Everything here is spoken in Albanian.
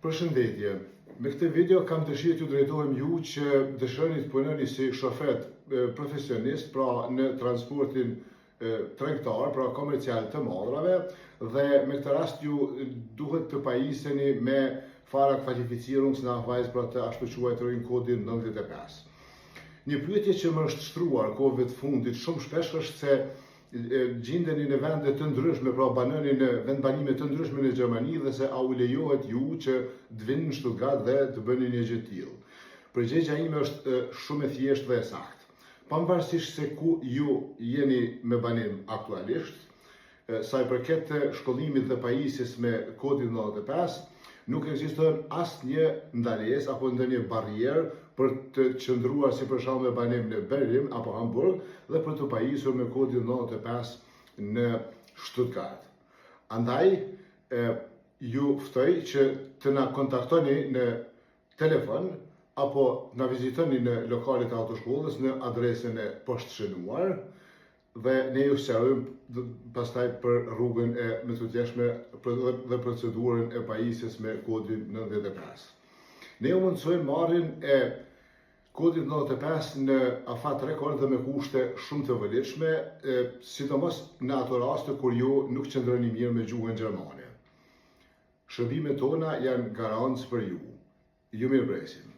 Përshëndetje, me këtë video kam dëshirë t'ju drejtohem ju që dëshironi të punoni si shofer profesionist, pra në transportin tregtar, pra komercial të modrave, dhe me këtë rast ju duhet të pajiseni me fara kvalifikacionunsnachweis pra të ashtu quajturin kodin 95. Një pyetje që më është shtruar kohëve të fundit shumë shpesh është se gjendeni në vende të ndryshme, pra banoni në vendbanime të ndryshme në Gjermani dhe se a u lejohet ju që të vini në Stuttgart dhe të bëni një gjë të tillë. Përgjigjja ime është shumë e thjeshtë dhe e saktë. Pavarësisht se ku ju jeni me banim aktualisht, sa i përket të shkollimit dhe pajisjes me kodin 95, nuk ekziston asnjë ndalesë apo ndonjë barrierë për të qëndruar si për shembull me banim në Berlin apo Hamburg dhe për të pajisur me kodin 95 në Stuttgart. Andaj, ju ftoj që të na kontaktoni në telefon apo na vizitoni në lokalet e autoshkollës në adresën e poshtshënuar dhe ne ju sqarojmë pastaj për rrugën e mësutjeshme dhe procedurën e pajisjes me kodin 95. Ne u mundsojmë marrjen e kodit 95 në afat rekord dhe me kushte shumë të vëlidshme, sidomos në ato raste kur ju nuk qëndroni mirë me gjuhën gjermane. Shërbimet tona janë garancë për ju. Ju mirëpresim.